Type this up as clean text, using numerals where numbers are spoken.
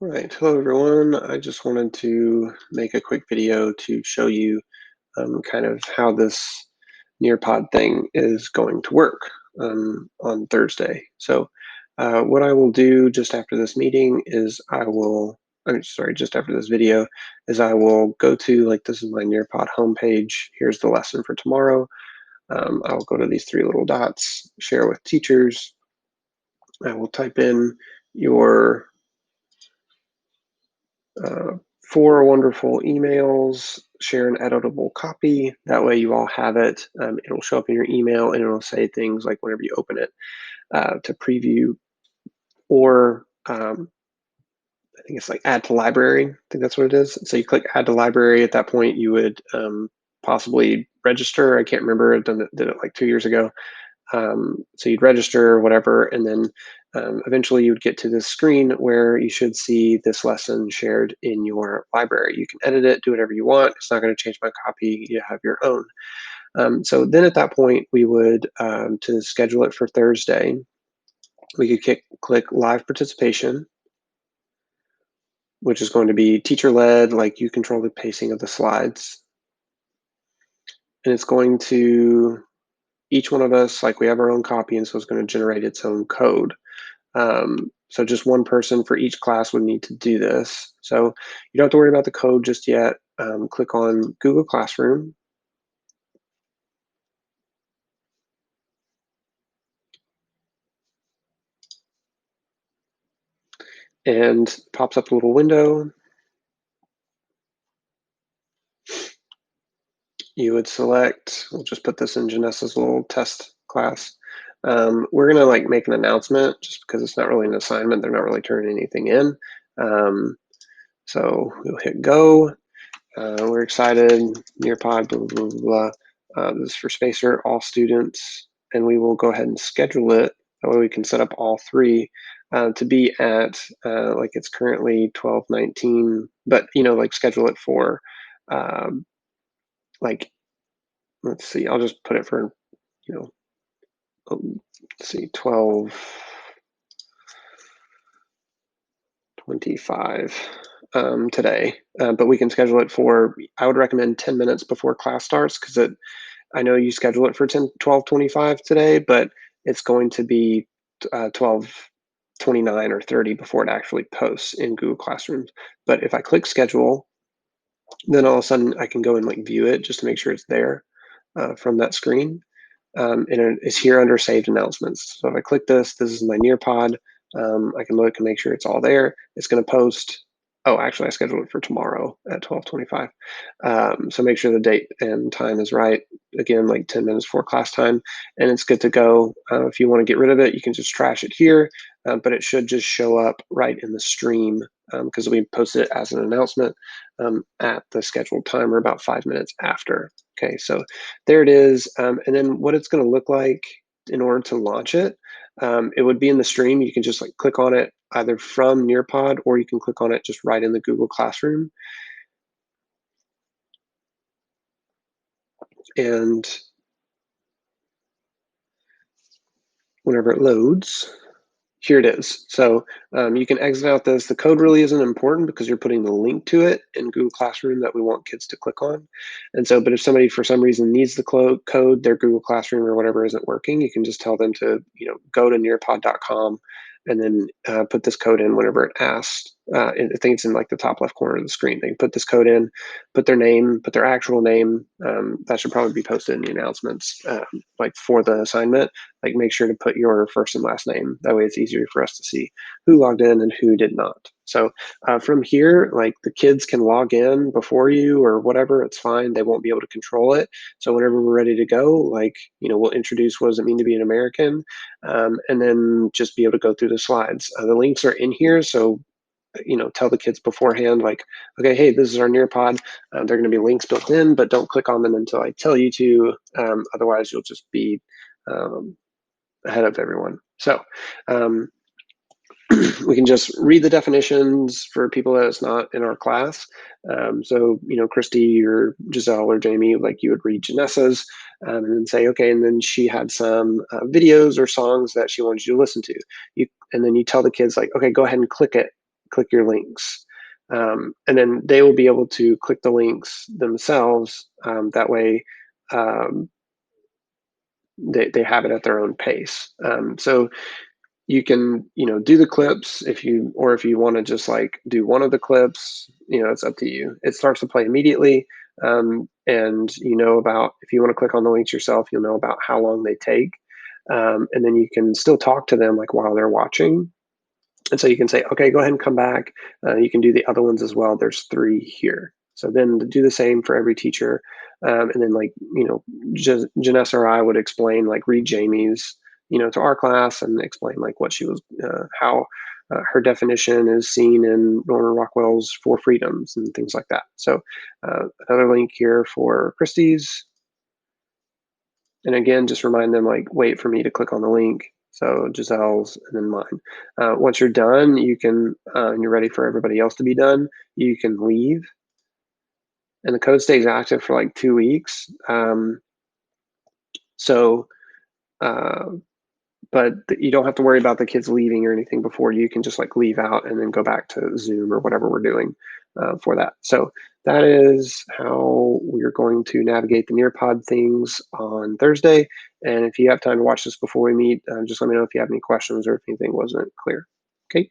Right. Hello, everyone. I just wanted to make a quick video to show you kind of how this Nearpod thing is going to work on Thursday. So what I will do just after this meeting is I'm sorry, just after this video, is I will go to, like, this is my Nearpod homepage. Here's the lesson for tomorrow. I will go to these three little dots, share with teachers. I will type in your uh, four wonderful emails, share an editable copy. That way you all have it. It'll show up in your email and it'll say things like whenever you open it to preview or I think it's like add to library. I think that's what it is. So you click add to library. At that point, you would possibly register. I can't remember. I did it like 2 years ago. So you'd register or whatever, and then eventually you would get to this screen where you should see this lesson shared in your library. You can edit it, do whatever you want. It's not going to change my copy. You have your own. So then at that point, we would, to schedule it for Thursday, we could click live participation, which is going to be teacher-led, like you control the pacing of the slides. And it's going to, each one of us, like we have our own copy, and so it's going to generate its own code. So just one person for each class would need to do this. So you don't have to worry about the code just yet. Click on Google Classroom. And pops up a little window. You would select, we'll just put this in Janessa's little test class. We're gonna like make an announcement just because it's not really an assignment. They're not really turning anything in. So we'll hit go. We're excited, Nearpod, blah, blah, blah, blah. This is for Spacer, all students, and we will go ahead and schedule it. That way we can set up all three to be at, like it's currently 12:19, but like schedule it for, like, let's see, I'll just put it for, you know, let's see, 12:25 today, but we can schedule it for, I would recommend 10 minutes before class starts because I know you schedule it for 12:25 today, but it's going to be 12:29 or 30 before it actually posts in Google Classrooms. But if I click schedule, then all of a sudden I can go and like view it just to make sure it's there from that screen. And it's here under saved announcements. So if I click this is my Nearpod. I can look and make sure it's all there. It's going to post. Oh, actually, I scheduled it for tomorrow at 12:25. So make sure the date and time is right. Again, like 10 minutes before class time, and it's good to go. If you want to get rid of it, you can just trash it here, but it should just show up right in the stream because we posted it as an announcement at the scheduled time or about 5 minutes after. Okay, so there it is. And then what it's going to look like in order to launch it, it would be in the stream. You can just like click on it either from Nearpod or you can click on it just right in the Google Classroom. And whenever it loads, here it is. So you can exit out this. The code really isn't important because you're putting the link to it in Google Classroom that we want kids to click on. And so, but if somebody for some reason needs the code, their Google Classroom or whatever isn't working, you can just tell them to, go to nearpod.com and then put this code in whenever it asks. I think it's in like the top left corner of the screen. They can put this code in, put their name, put their actual name. That should probably be posted in the announcements, like for the assignment. Like make sure to put your first and last name. That way it's easier for us to see who logged in and who did not. So from here, like the kids can log in before you or whatever, it's fine. They won't be able to control it. So whenever we're ready to go, like, we'll introduce what does it mean to be an American, and then just be able to go through the slides. The links are in here, so tell the kids beforehand, like, okay, hey, this is our Nearpod. They're going to be links built in, but don't click on them until I tell you to. Otherwise, you'll just be ahead of everyone. So we can just read the definitions for people that it's not in our class. So, Christy or Giselle or Jamie, like you would read Janessa's and then say, okay, and then she had some videos or songs that she wanted you to listen to. And then you tell the kids like, okay, go ahead and click click your links. And then they will be able to click the links themselves. That way, um, they have it at their own pace. So you can, do the clips if you want to just like do one of the clips, it's up to you. It starts to play immediately. And if you want to click on the links yourself, you'll know about how long they take. And then you can still talk to them like while they're watching. And so you can say, okay, go ahead and come back. You can do the other ones as well. There's 3 here. So then do the same for every teacher. And then Janessa or I would explain, like read Jamie's, to our class and explain like what she was, how her definition is seen in Norman Rockwell's Four Freedoms and things like that. So another link here for Christie's. And again, just remind them like, wait for me to click on the link. So Giselle's and then mine. Once you're done, you can, and you're ready for everybody else to be done, you can leave. And the code stays active for like 2 weeks. But you don't have to worry about the kids leaving or anything before. You can just like leave out and then go back to Zoom or whatever we're doing for that. So that is how we're going to navigate the Nearpod things on Thursday. And if you have time to watch this before we meet, just let me know if you have any questions or if anything wasn't clear. Okay.